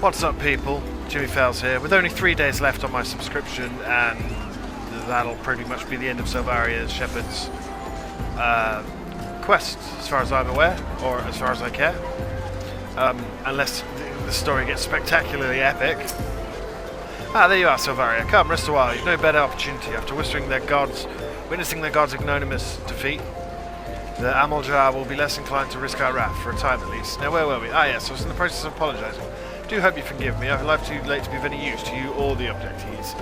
What's up, people? Jimmy Fells here, with only 3 days left on my subscription, and that'll pretty much be the end of Silvaria's Shepherd's quest, as far as I'm aware, or as far as I care. Unless the story gets spectacularly epic. Ah, there you are, Silvaria. Come, rest a while. You've no better opportunity after witnessing their god's ignominious defeat. The Amaljar will be less inclined to risk our wrath, for a time at least. Now, where were we? Ah, yes, I was in the process of apologising. Do hope you forgive me. I've arrived too late to be of any use to you or the abductees.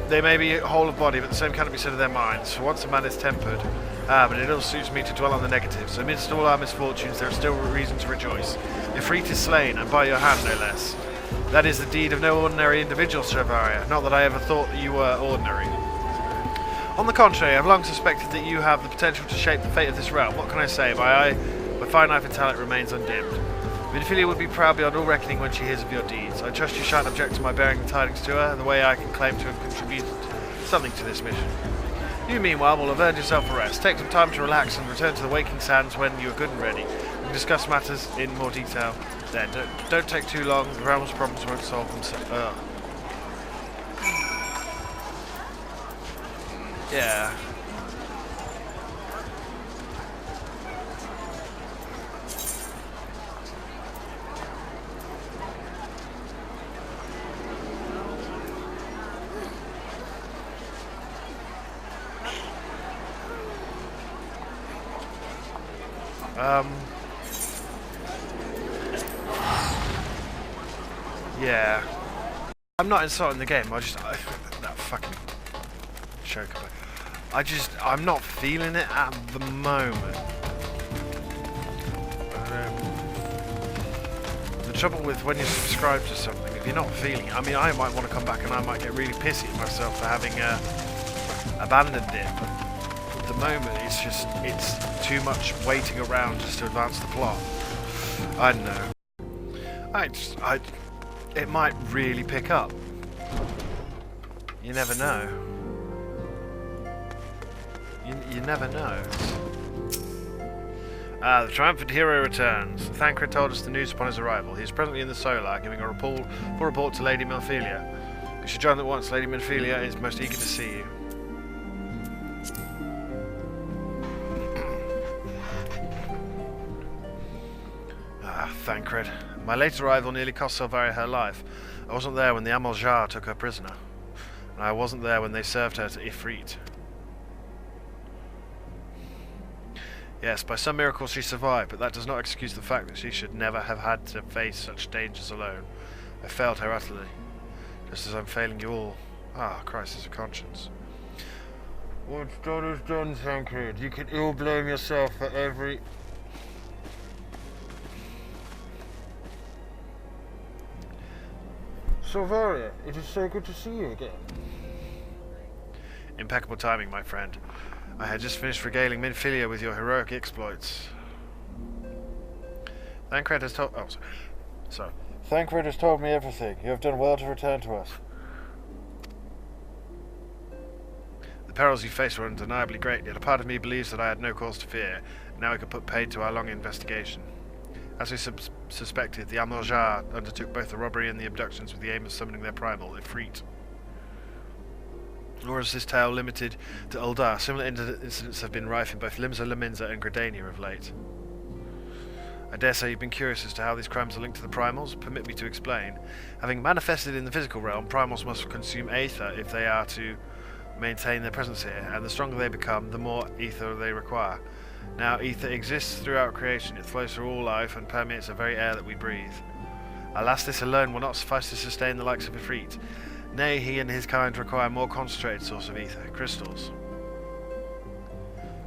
They may be whole of body, but the same cannot be said of their minds. For once a man is tempered. But it ill suits me to dwell on the negatives. Amidst all our misfortunes, there is still reason to rejoice. Ifrit is slain, and by your hand, no less. That is the deed of no ordinary individual, Silvaria. Not that I ever thought that you were ordinary. On the contrary, I have long suspected that you have the potential to shape the fate of this realm. What can I say? My finite intellect remains undimmed. Minfilia would be proud beyond all reckoning when she hears of your deeds. I trust you shan't object to my bearing the tidings to her, the way I can claim to have contributed something to this mission. You, meanwhile, will have earned yourself a rest. Take some time to relax and return to the waking sands when you are good and ready. We can discuss matters in more detail then. Don't take too long. The realm's problems won't solve themselves. Yeah. Yeah. I'm not insulting the game, that fucking choker. I'm not feeling it at the moment. The trouble with when you subscribe to something, if you're not feeling it, I mean, I might want to come back and I might get really pissy at myself for having abandoned it, but at the moment it's too much waiting around just to advance the plot. I don't know. It might really pick up. You never know. You never know. The triumphant hero returns. Thancred told us the news upon his arrival. He is presently in the Solar, giving a full report to Lady Minfilia. You should join at once. Lady Minfilia is most eager to see you. Thancred. My late arrival nearly cost Silvaria her life. I wasn't there when the Amaljar took her prisoner. And I wasn't there when they served her to Ifrit. Yes, by some miracle she survived, but that does not excuse the fact that she should never have had to face such dangers alone. I failed her utterly, just as I'm failing you all. Ah, crisis of conscience. What's done is done, Thancred. You can ill blame yourself for every... Silvaria, it is so good to see you again. Impeccable timing, my friend. I had just finished regaling Minfilia with your heroic exploits. Thancred has told... Oh, sorry. Thancred has told me everything. You have done well to return to us. The perils you faced were undeniably great, yet a part of me believes that I had no cause to fear. Now we can put paid to our long investigation. As we suspected, the Amaljar undertook both the robbery and the abductions with the aim of summoning their primal, Ifrit. Nor is this tale limited to Uldar. Similar incidents have been rife in both Limsa, Laminza and Gridania of late. I dare say you've been curious as to how these crimes are linked to the primals. Permit me to explain. Having manifested in the physical realm, primals must consume aether if they are to maintain their presence here, and the stronger they become, the more ether they require. Now, ether exists throughout creation. It flows through all life and permeates the very air that we breathe. Alas, this alone will not suffice to sustain the likes of Ifrit. Nay, he and his kind require a more concentrated source of ether, crystals.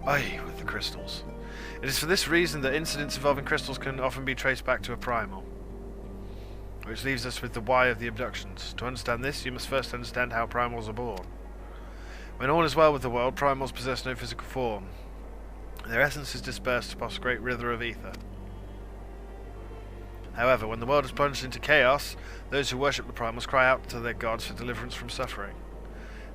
Aye, with the crystals. It is for this reason that incidents involving crystals can often be traced back to a primal. Which leaves us with the why of the abductions. To understand this, you must first understand how primals are born. When all is well with the world, primals possess no physical form. Their essence is dispersed across a great river of ether. However, when the world is plunged into chaos, those who worship the primals cry out to their gods for deliverance from suffering.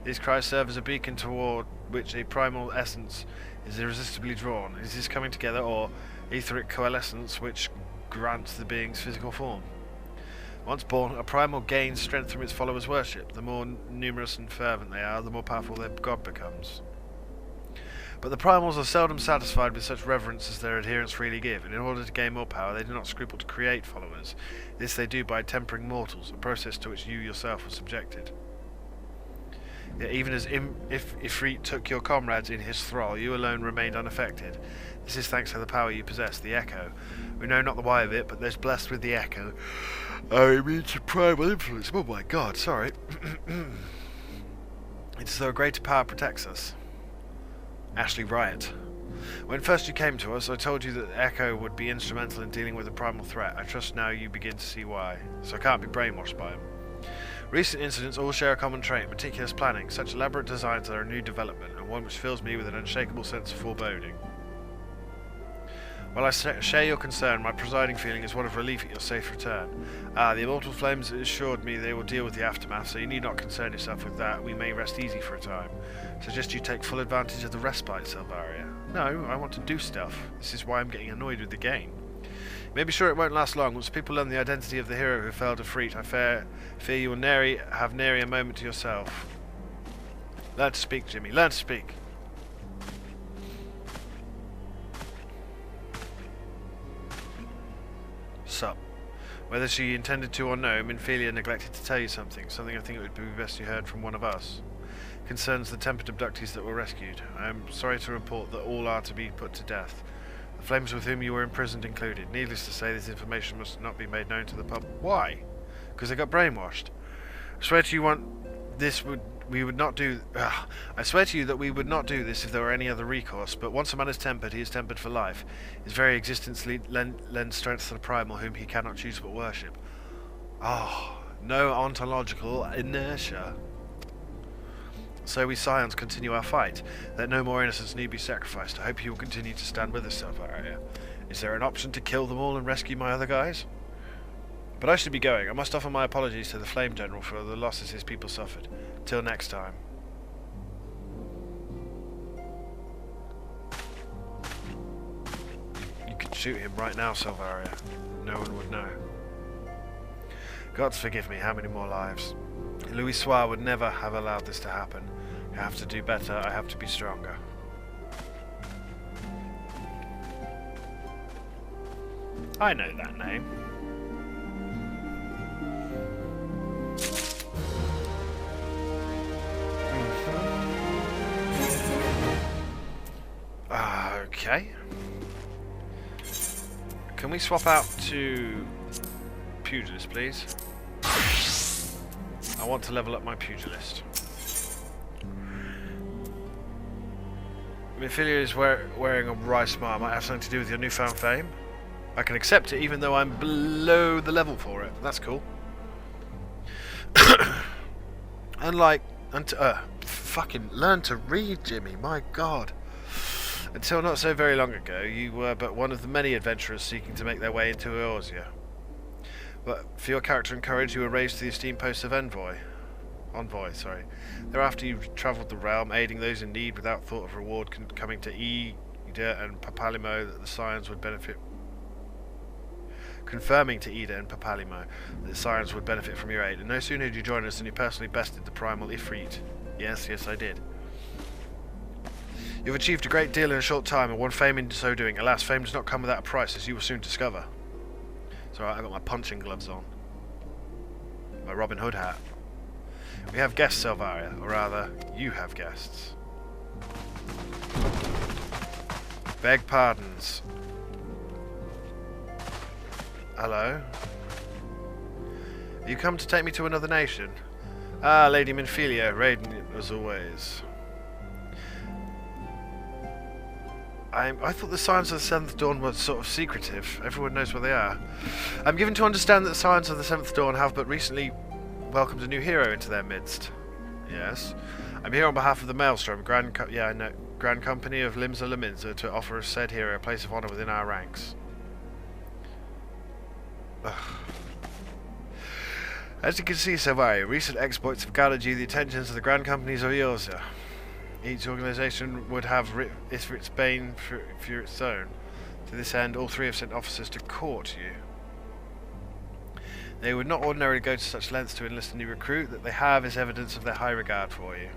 These cries serve as a beacon toward which a primal essence is irresistibly drawn. It is this coming together, or etheric coalescence, which grants the being's physical form. Once born, a primal gains strength from its followers' worship. The more numerous and fervent they are, the more powerful their god becomes. But the primals are seldom satisfied with such reverence as their adherents freely give, and in order to gain more power, they do not scruple to create followers. This they do by tempering mortals, a process to which you yourself were subjected. Yet even as if Ifrit took your comrades in his thrall, you alone remained unaffected. This is thanks to the power you possess, the Echo. We know not the why of it, but those blessed with the Echo are immune to primal influence. Oh my god, sorry. It's as though a greater power protects us. Ashley Riot. When first you came to us, I told you that Echo would be instrumental in dealing with the primal threat. I trust now you begin to see why. So I can't be brainwashed by him. Recent incidents all share a common trait, meticulous planning. Such elaborate designs are a new development, and one which fills me with an unshakable sense of foreboding. While I share your concern, my presiding feeling is one of relief at your safe return. The Immortal Flames assured me they will deal with the aftermath, so you need not concern yourself with that. We may rest easy for a time. Suggest you take full advantage of the respite, Selvaria. No, I want to do stuff. This is why I'm getting annoyed with the game. You may be sure it won't last long. Once people learn the identity of the hero who fell to Freet, I fear you will have nary a moment to yourself. Learn to speak, Jimmy. Learn to speak. Sup. Whether she intended to or no, Minfilia neglected to tell you something I think it would be best you heard from one of us. Concerns the tempered abductees that were rescued. I am sorry to report that all are to be put to death. The flames with whom you were imprisoned included. Needless to say, this information must not be made known to the public. Why? Because they got brainwashed. I swear to you we would not do... I swear to you that we would not do this if there were any other recourse, but once a man is tempered, he is tempered for life. His very existence lends strength to the primal whom he cannot choose but worship. No ontological inertia. So we Scions continue our fight. Let no more innocents need be sacrificed. I hope you will continue to stand with us, Selvaria. Is there an option to kill them all and rescue my other guys? But I should be going. I must offer my apologies to the Flame General for the losses his people suffered. Till next time. You could shoot him right now, Selvaria. No one would know. Gods forgive me, how many more lives? Louis Soir would never have allowed this to happen. I have to do better, I have to be stronger. I know that name. Okay. Can we swap out to Pugilist, please? I want to level up my Pugilist. Minfilia is wearing a wry smile. Might have something to do with your newfound fame. I can accept it even though I'm below the level for it. That's cool. Fucking learn to read, Jimmy. My God. Until not so very long ago, you were but one of the many adventurers seeking to make their way into Eorzea. But for your character and courage, you were raised to the esteemed post of envoy. Thereafter, you travelled the realm, aiding those in need without thought of reward, coming to Ida and Papalimo that the Scions would benefit. Confirming to Ida and Papalimo that the Scions would benefit from your aid. And no sooner did you join us than you personally bested the primal Ifrit. Yes, I did. You've achieved a great deal in a short time and won fame in so doing. Alas, fame does not come without a price, as you will soon discover. It's alright, I got my punching gloves on. My Robin Hood hat. We have guests, Selvaria, or rather, you have guests. Beg pardons. Hello? You come to take me to another nation? Ah, Lady Minfilia, radiant as always. I thought the Scions of the Seventh Dawn were sort of secretive. Everyone knows where they are. I'm given to understand that the Scions of the Seventh Dawn have but recently welcomed a new hero into their midst. Yes. I'm here on behalf of the Maelstrom, Grand Company of Limsa Laminza, to offer a said hero a place of honour within our ranks. Ugh. As you can see, Selvaria, recent exploits have gathered you the attentions of the Grand Companies of Eorzea. Each organisation would have its bane for its own. To this end, all three have sent officers to court you. They would not ordinarily go to such lengths to enlist a new recruit. That they have is evidence of their high regard for you.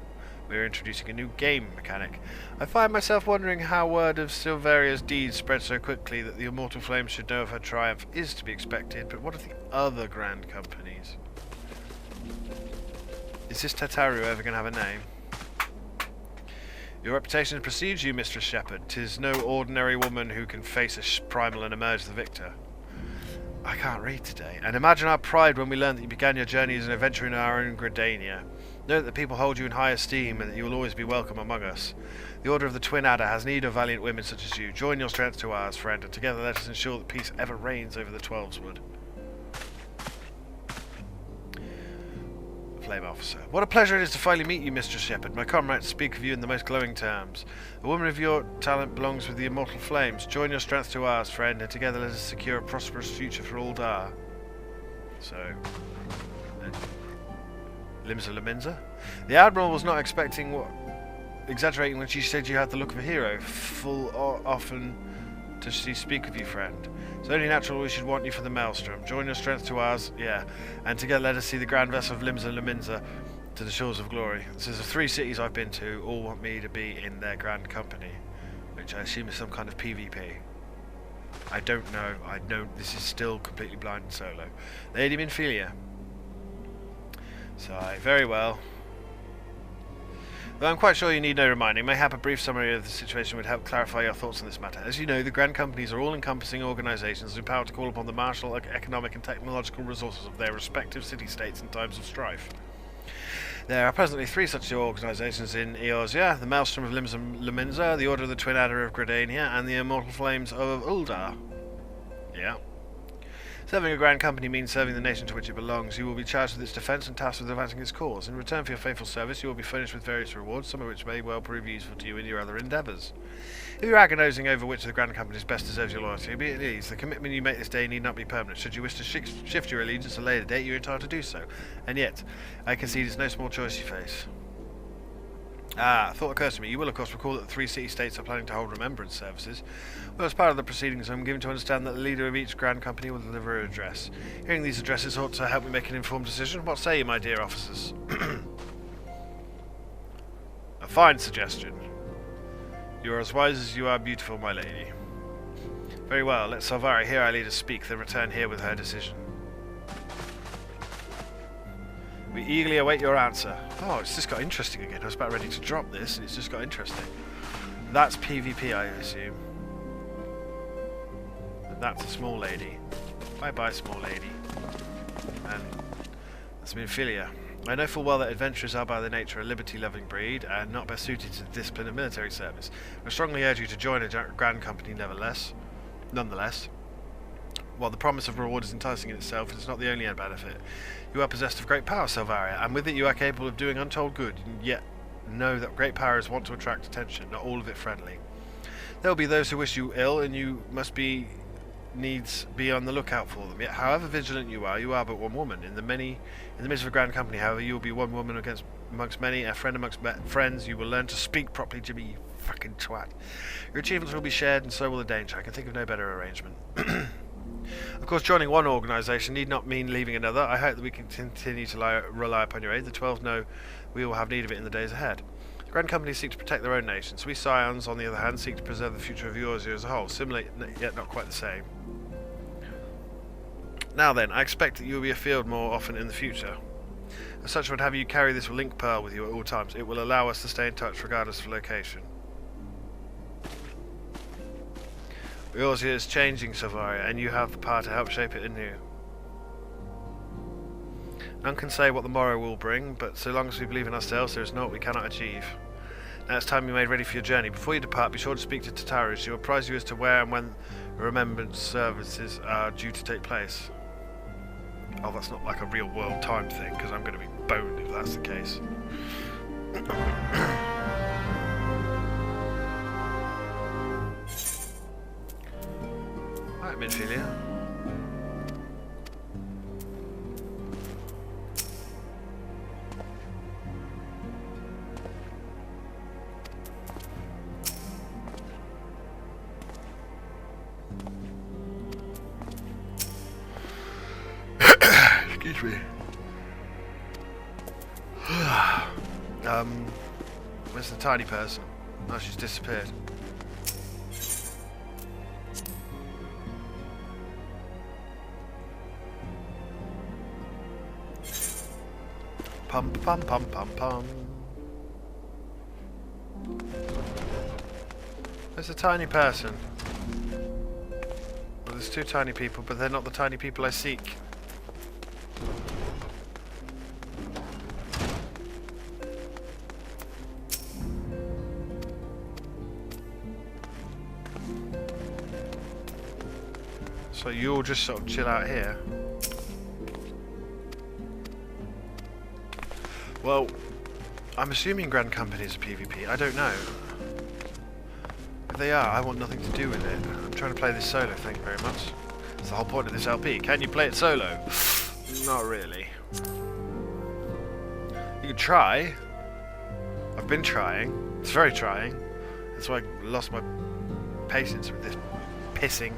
We are introducing a new game mechanic. I find myself wondering how word of Silveria's deeds spread so quickly that the Immortal Flame should know of her triumph is to be expected, but what of the other grand companies? Is this Tataru ever going to have a name? Your reputation precedes you, Mistress Shepherd. 'Tis no ordinary woman who can face a primal and emerge the victor. I can't read today. And imagine our pride when we learned that you began your journey as an adventurer in our own Gridania. Know that the people hold you in high esteem and that you will always be welcome among us. The Order of the Twin Adder has need of valiant women such as you. Join your strength to ours, friend, and together let us ensure that peace ever reigns over the Twelveswood. Flame Officer. What a pleasure it is to finally meet you, Mistress Shepherd. My comrades speak of you in the most glowing terms. A woman of your talent belongs with the Immortal Flames. Join your strength to ours, friend, and together let us secure a prosperous future for Uldar. So... Limsa Laminza? The Admiral was not exaggerating when she said you had the look of a hero. Often does she speak of you, friend. It's only natural we should want you for the Maelstrom. Join your strength to ours, yeah, and together let us see the grand vessel of Limsa Laminza to the shores of glory. This is the 3 cities I've been to, all want me to be in their grand company, which I assume is some kind of PvP. I don't know, this is still completely blind and solo. Lady Minfilia. Sigh, very well. Though I'm quite sure you need no reminding, mayhap a brief summary of the situation would help clarify your thoughts on this matter. As you know, the Grand Companies are all-encompassing organisations empowered to call upon the martial, economic and technological resources of their respective city-states in times of strife. There are presently 3 such organisations in Eorzea, the Maelstrom of Limsa Laminza, the Order of the Twin Adder of Gridania, and the Immortal Flames of Uldar. Yeah. Serving a grand company means serving the nation to which it belongs. You will be charged with its defence and tasked with advancing its cause. In return for your faithful service, you will be furnished with various rewards, some of which may well prove useful to you in your other endeavours. If you are agonising over which of the grand companies best deserves your loyalty, be at ease. The commitment you make this day need not be permanent. Should you wish to shift your allegiance to a later date, you are entitled to do so. And yet, I concede it's no small choice you face. A thought occurs to me. You will, of course, recall that the 3 city-states are planning to hold remembrance services. Well, as part of the proceedings, I'm given to understand that the leader of each grand company will deliver an address. Hearing these addresses ought to help me make an informed decision. What say you, my dear officers? A fine suggestion. You are as wise as you are beautiful, my lady. Very well, let Salvari hear our leader speak, then return here with her decision. We eagerly await your answer. Oh, it's just got interesting again. I was about ready to drop this, and it's just got interesting. That's PvP, I assume. And that's a small lady. Bye-bye, small lady. And that's Minfilia. I know full well that adventurers are by their nature a liberty-loving breed, and not best suited to the discipline of military service. I strongly urge you to join a grand company nonetheless. While the promise of reward is enticing in itself, it is not the only end benefit. You are possessed of great power, Salvaria, and with it you are capable of doing untold good, and yet know that great power is wont to attract attention, not all of it friendly. There will be those who wish you ill, and you must needs be on the lookout for them. Yet, however vigilant you are but one woman. In the midst of a grand company, however, you will be one woman amongst many, a friend amongst friends. You will learn to speak properly, Jimmy, you fucking twat. Your achievements will be shared, and so will the danger. I can think of no better arrangement. Of course, joining one organisation need not mean leaving another. I hope that we can continue to rely upon your aid. The 12 know we will have need of it in the days ahead. The grand companies seek to protect their own nations. We Scions, on the other hand, seek to preserve the future of Eorzea as a whole, similar yet not quite the same. Now then, I expect that you will be afield more often in the future. As such, I would have you carry this link pearl with you at all times. It will allow us to stay in touch regardless of location. Eorzea is changing, Salvaria, and you have the power to help shape it anew. None can say what the morrow will bring, but so long as we believe in ourselves, there is naught we cannot achieve. Now it's time you made ready for your journey. Before you depart, be sure to speak to Tataru. She will apprise you as to where and when remembrance services are due to take place. Oh, that's not like a real world time thing, because I'm going to be boned if that's the case. Right, Minfilia. Excuse me. Where's the tiny person? Oh, she's disappeared. Pum pum pum pum pum. There's a tiny person. Well, there's 2 tiny people, but they're not the tiny people I seek. So you'll just sort of chill out here. Well, I'm assuming Grand Companies are PvP. I don't know. If they are, I want nothing to do with it. I'm trying to play this solo, thank you very much. That's the whole point of this LP. Can you play it solo? Not really. You can try. I've been trying. It's very trying. That's why I lost my patience with this pissing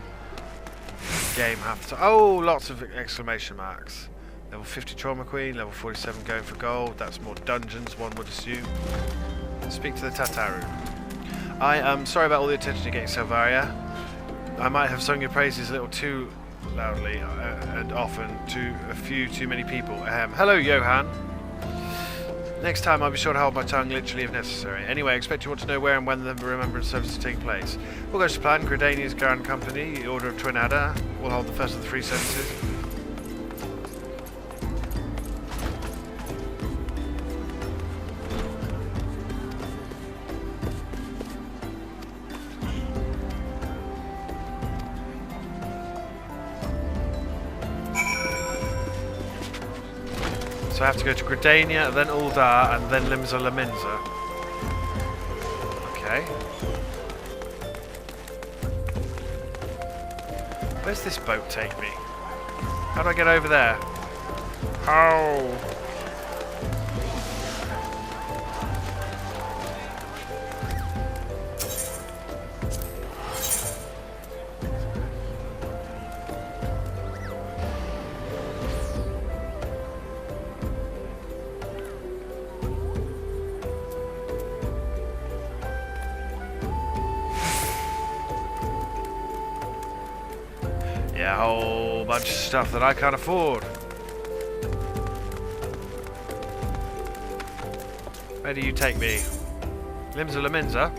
game half the time. Oh, lots of exclamation marks. Level 50 Trauma Queen, level 47 going for gold. That's more dungeons, one would assume. Speak to the Tataru. I am sorry about all the attention you're getting, Selvaria. I might have sung your praises a little too loudly and often to a few too many people. Hello, Johan. Next time I'll be sure to hold my tongue literally if necessary. Anyway, I expect you want to know where and when the Remembrance Service is taking place. We'll go to plan. Gridania's Grand Company, the Order of Twinada. We'll hold the first of the 3 services. So I have to go to Gridania, then Uldar, and then Limsa Laminza. Okay. Where's this boat take me? How do I get over there? How? Yeah, a whole bunch of stuff that I can't afford. Where do you take me? Limsa Laminza?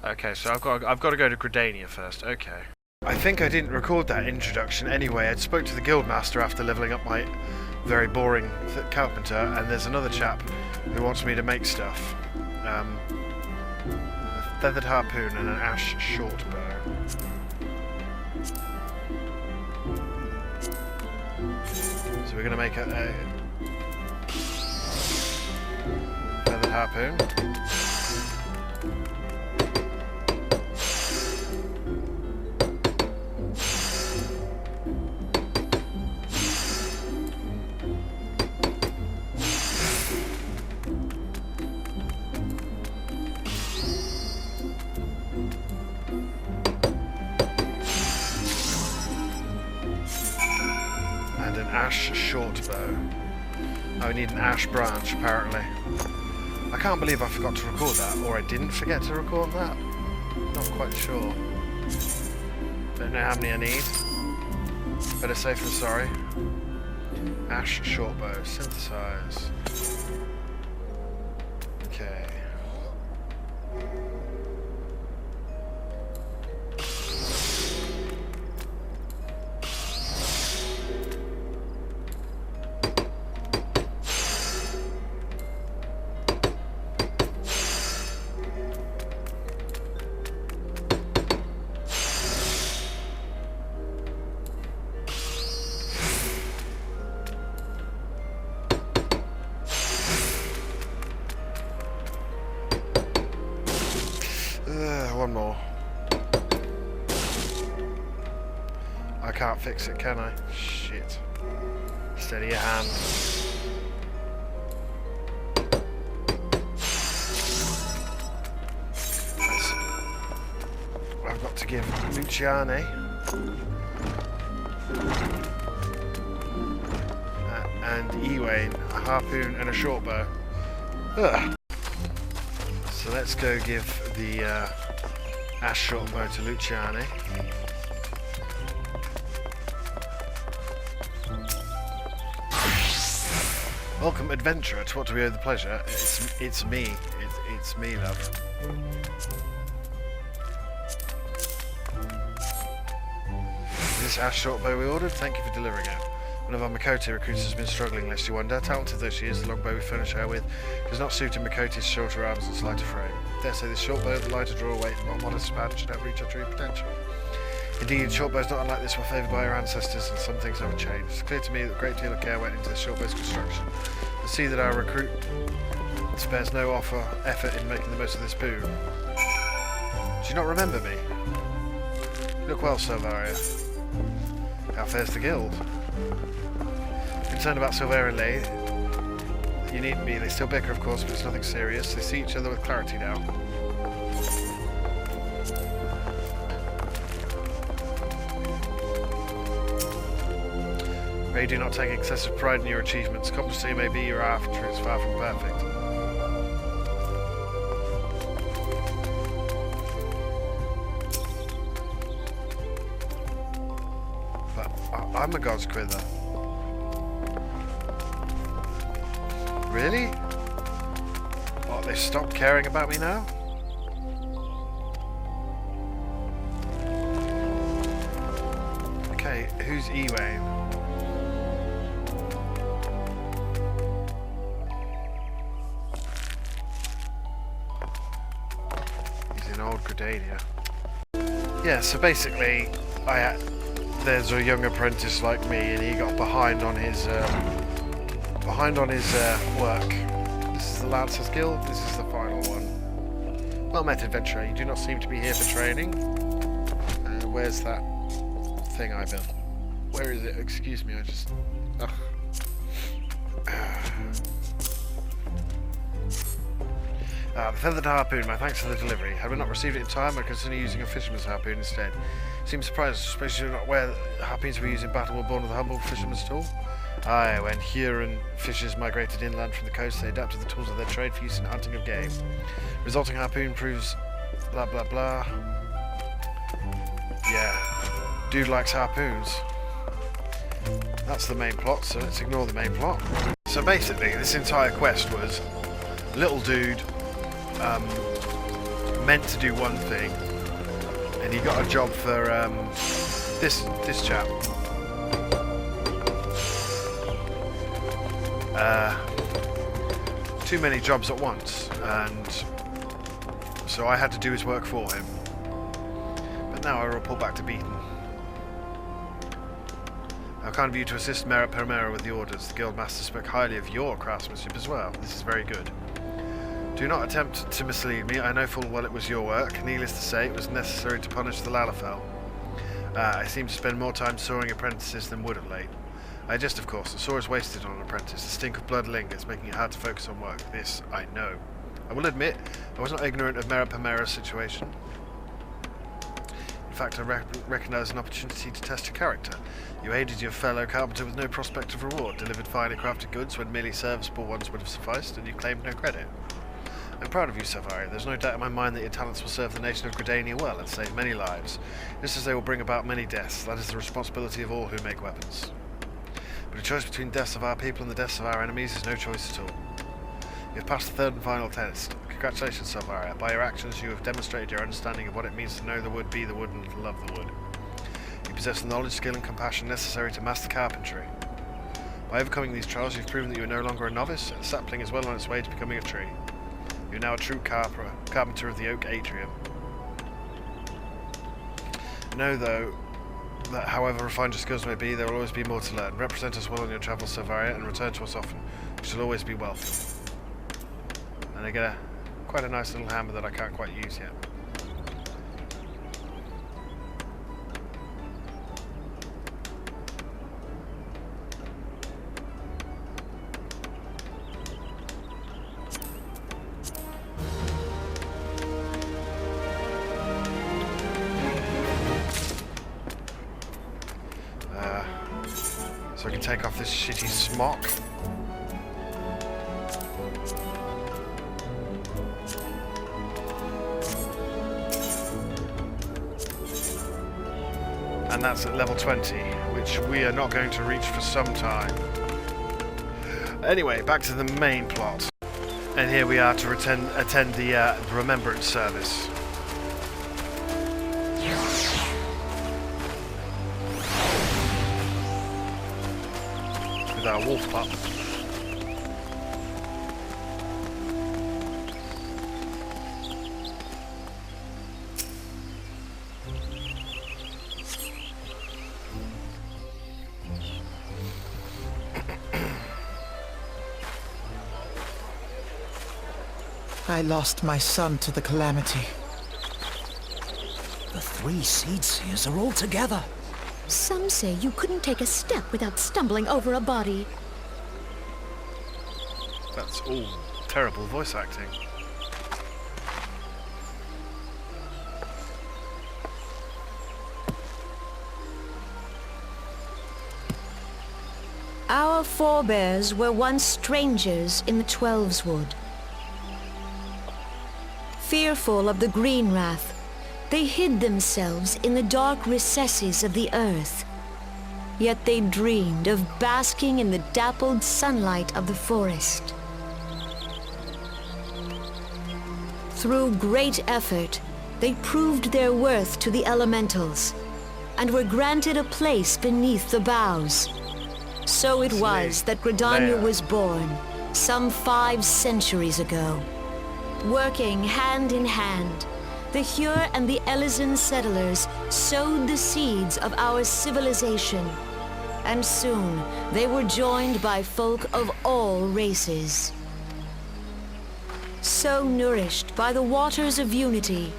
Okay, so I've got to go to Gridania first. Okay. I think I didn't record that introduction anyway. I spoke to the guildmaster after leveling up my very boring carpenter, and there's another chap who wants me to make stuff. A feathered harpoon and an ash short bow. So we're going to make a feathered harpoon. Ash short bow. I need an ash branch, apparently. I can't believe I forgot to record that, or I didn't forget to record that. Not quite sure. Don't know how many I need. Better safe than sorry. Ash short bow, synthesize. Okay. One more. I can't fix it, can I? Shit. Steady your hand. I've got to give Luciane and Ewain a harpoon and a short bow. Ugh. So let's go give the ash short bow to Luciane. Welcome, adventurer. To what do we owe the pleasure? It's me. It's me, love. This ash short bow we ordered. Thank you for delivering it. One of our Makoti recruits has been struggling, lest you wonder. Talented though she is, the longbow we furnish her with does not suit a Makoti's shorter arms and slighter frame. Dare say this short bow, the lighter draw weight and more modest span should help reach her true potential. Indeed, short bows not unlike this were favoured by our ancestors, and some things haven't changed. It's clear to me that a great deal of care went into the short bow's construction. I see that our recruit spares no effort in making the most of this boon. Do you not remember me? You look well, Silvaria. How fares the guild? Concerned about Silver and Lay. You needn't be. They still bicker, of course, but it's nothing serious. They see each other with clarity now. May you do not take excessive pride in your achievements. Competency may be your after, it's far from perfect. But I'm a god's quither. Really? What, they've stopped caring about me now? Okay, who's Ewain? He's in old Gridania. Yeah, so basically, there's a young apprentice like me, and he got behind on his work. This is the Lancers Guild. This is the final one. Well met, adventurer. You do not seem to be here for training. Where's that thing I built? Where is it? Excuse me, I just... Ugh. The feathered harpoon, my thanks for the delivery. Had we not received it in time, I'd consider using a fisherman's harpoon instead. Seems surprised, I suppose you're not aware that harpoons we use in battle were born with a humble fisherman's tool? Aye, when Huron fishers migrated inland from the coast, they adapted the tools of their trade for use in hunting of game. Resulting harpoon proves blah blah blah. Yeah, dude likes harpoons. That's the main plot, so let's ignore the main plot. So basically, this entire quest was little dude meant to do one thing, and he got a job for this chap. Too many jobs at once, and so I had to do his work for him. But now I report back to Beaton. How kind of you to assist Mera Permera with the orders. The Guildmaster spoke highly of your craftsmanship as well. This is very good. Do not attempt to mislead me. I know full well it was your work. Needless to say, it was necessary to punish the Lalafell. I seem to spend more time sawing apprentices than would of late. I jest, of course. The saw is wasted on an apprentice. The stink of blood lingers, making it hard to focus on work. This, I know. I will admit, I was not ignorant of Mera Permera's situation. In fact, I recognise an opportunity to test your character. You aided your fellow carpenter with no prospect of reward, delivered finely crafted goods when merely serviceable ones would have sufficed, and you claimed no credit. I'm proud of you, Savaria. There's no doubt in my mind that your talents will serve the nation of Gridania well and save many lives, just as they will bring about many deaths. That is the responsibility of all who make weapons. But a choice between deaths of our people and the deaths of our enemies is no choice at all. You have passed the third and final test. Congratulations, Savaria. By your actions, you have demonstrated your understanding of what it means to know the wood, be the wood, and love the wood. You possess the knowledge, skill, and compassion necessary to master carpentry. By overcoming these trials, you've proven that you are no longer a novice, and the sapling is well on its way to becoming a tree. You are now a true carpenter of the oak atrium. Know, though, that however refined your skills may be, there will always be more to learn. Represent us well on your travels, Savaria, and return to us often. You shall always be welcome. And I get quite a nice little hammer that I can't quite use yet. take off this shitty smock. And that's at level 20, which we are not going to reach for some time. Anyway, back to the main plot. And here we are to attend the Remembrance service. With our wolf pup. I lost my son to the calamity. The 3 seed seers are all together. Some say you couldn't take a step without stumbling over a body. That's all terrible voice acting. Our forebears were once strangers in the Twelveswood. Fearful of the green wrath, they hid themselves in the dark recesses of the earth. Yet they dreamed of basking in the dappled sunlight of the forest. Through great effort, they proved their worth to the elementals, and were granted a place beneath the boughs. So it was that Gridania was born, some 5 centuries ago. Working hand in hand, the Hure and the Elysian settlers sowed the seeds of our civilization, and soon they were joined by folk of all races. So nourished by the waters of unity,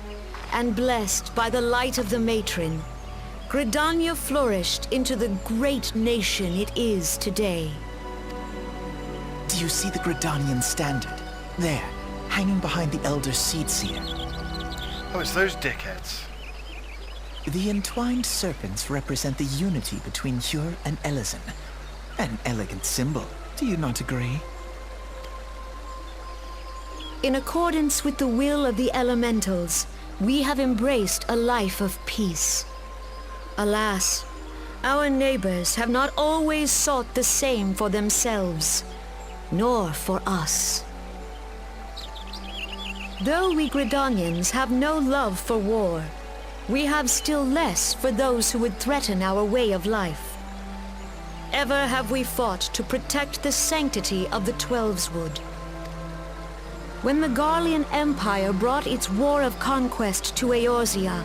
and blessed by the light of the matron, Gridania flourished into the great nation it is today. Do you see the Gridanian standard? There, hanging behind the Elder Seed Seer. Oh, it's those dickheads. The entwined serpents represent the unity between Hure and Elysian. An elegant symbol, do you not agree? In accordance with the will of the elementals, we have embraced a life of peace. Alas, our neighbors have not always sought the same for themselves, nor for us. Though we Gridanians have no love for war, we have still less for those who would threaten our way of life. Ever have we fought to protect the sanctity of the Twelveswood. When the Garlean Empire brought its war of conquest to Eorzea,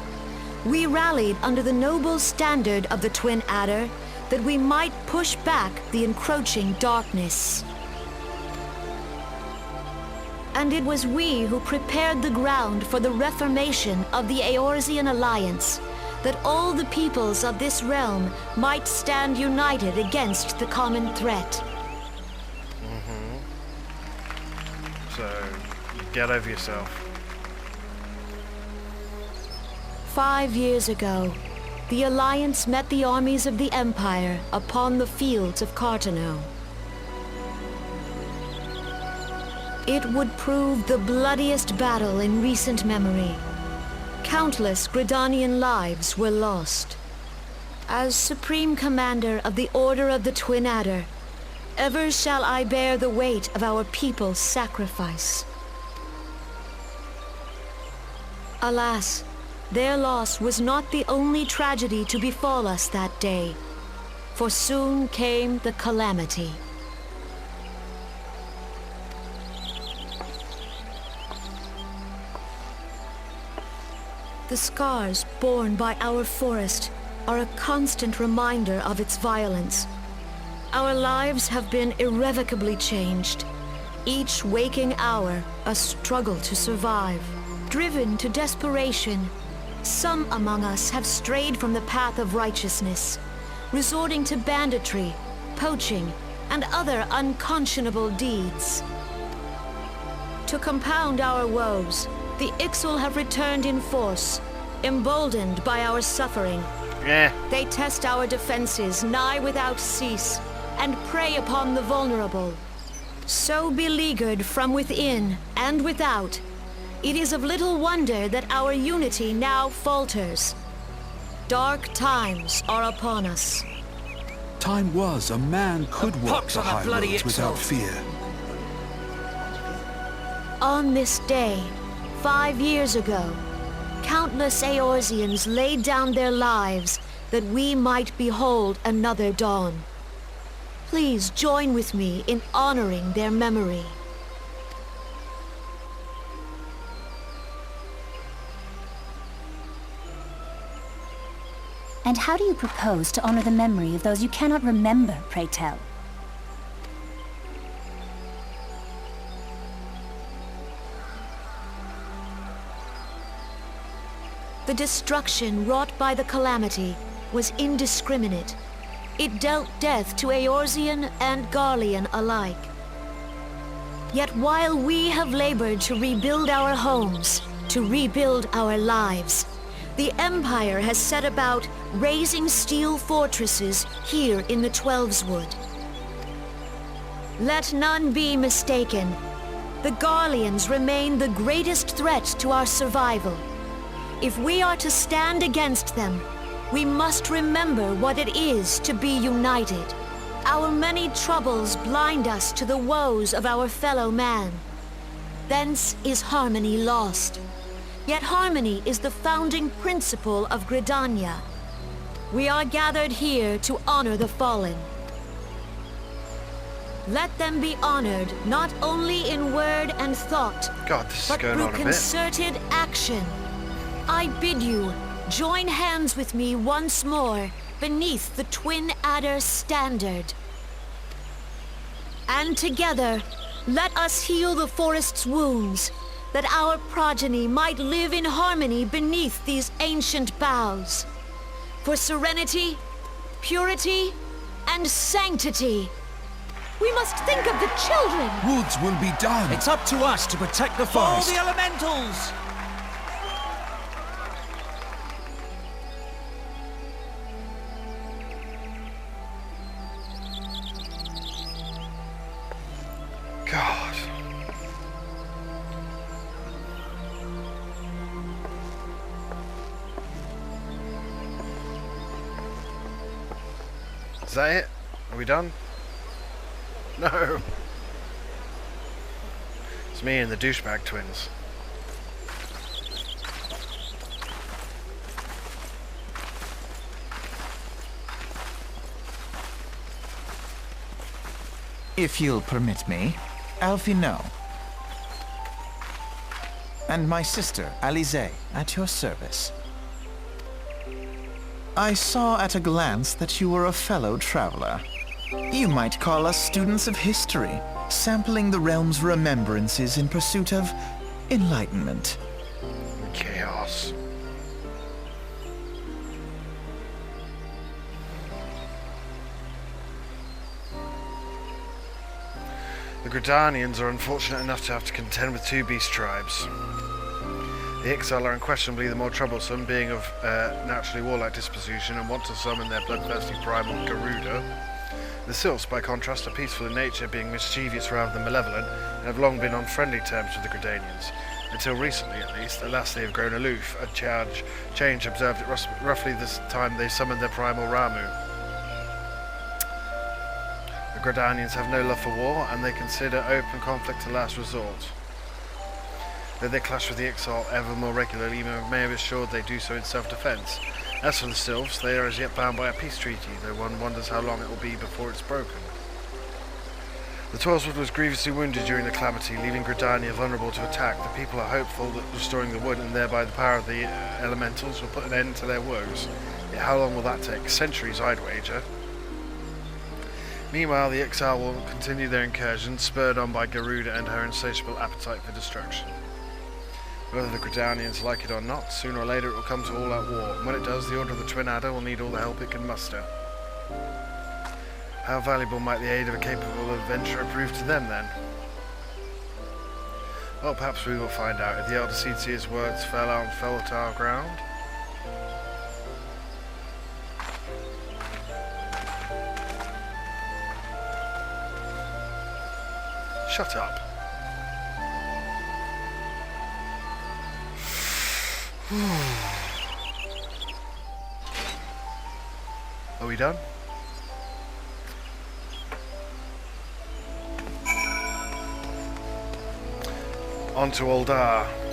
we rallied under the noble standard of the Twin Adder that we might push back the encroaching darkness. And it was we who prepared the ground for the reformation of the Eorzean Alliance, that all the peoples of this realm might stand united against the common threat. So, get over yourself. 5 years ago, the Alliance met the armies of the Empire upon the fields of Cartano. It would prove the bloodiest battle in recent memory. Countless Gridanian lives were lost. As Supreme Commander of the Order of the Twin Adder, ever shall I bear the weight of our people's sacrifice. Alas, their loss was not the only tragedy to befall us that day, for soon came the calamity. The scars borne by our forest are a constant reminder of its violence. Our lives have been irrevocably changed. Each waking hour, a struggle to survive. Driven to desperation, some among us have strayed from the path of righteousness, resorting to banditry, poaching, and other unconscionable deeds. To compound our woes, the Ixal have returned in force, emboldened by our suffering. Yeah. They test our defenses nigh without cease, and prey upon the vulnerable. So beleaguered from within and without, it is of little wonder that our unity now falters. Dark times are upon us. Time was a man could walk pox the on the high bloody roads without XIV. fear. On this day, 5 years ago, countless Eorzeans laid down their lives that we might behold another dawn. Please join with me in honoring their memory. And how do you propose to honor the memory of those you cannot remember, pray tell? The destruction wrought by the calamity was indiscriminate. It dealt death to Eorzean and Garlean alike. Yet while we have labored to rebuild our homes, to rebuild our lives, the Empire has set about raising steel fortresses here in the Twelveswood. Let none be mistaken. The Garleans remain the greatest threat to our survival. If we are to stand against them, we must remember what it is to be united. Our many troubles blind us to the woes of our fellow man. Thence is harmony lost. Yet harmony is the founding principle of Gridania. We are gathered here to honor the fallen. Let them be honored not only in word and thought, God, this is but going through on a bit. concerted action. I bid you, join hands with me once more beneath the Twin Adder standard. And together, let us heal the forest's wounds, that our progeny might live in harmony beneath these ancient boughs. For serenity, purity, and sanctity. We must think of the children! Woods will be done. It's up to us to protect the All forest. the elementals! God. Is that it? Are we done? No. It's me and the douchebag twins. If you'll permit me, Alfie no. And my sister, Alize, at your service. I saw at a glance that you were a fellow traveler. You might call us students of history, sampling the realm's remembrances in pursuit of enlightenment. Chaos. The Gridanians are unfortunate enough to have to contend with two beast tribes. The Ixal are unquestionably the more troublesome, being of naturally warlike disposition and want to summon their bloodthirsty primal Garuda. The Sylphs, by contrast, are peaceful in nature, being mischievous rather than malevolent, and have long been on friendly terms with the Gridanians. Until recently, at least. Alas, they have grown aloof, a change observed at roughly this time they summoned their primal Ramu. The Gridanians have no love for war, and they consider open conflict a last resort. Though they clash with the Ixal ever more regularly, you may be assured they do so in self-defense. As for the Sylphs, they are as yet bound by a peace treaty, though one wonders how long it will be before it's broken. The Twelveswood was grievously wounded during the calamity, leaving Gridania vulnerable to attack. The people are hopeful that restoring the wood and thereby the power of the elementals will put an end to their woes. Yet how long will that take? Centuries, I'd wager. Meanwhile, the Ixal will continue their incursions, spurred on by Garuda and her insatiable appetite for destruction. Whether the Gridanians like it or not, sooner or later it will come to all-out war, and when it does, the Order of the Twin Adder will need all the help it can muster. How valuable might the aid of a capable adventurer prove to them, then? Well, perhaps we will find out if the Elder Seedseer's words fell on fertile ground. Shut up. Are we done? On to Oldar.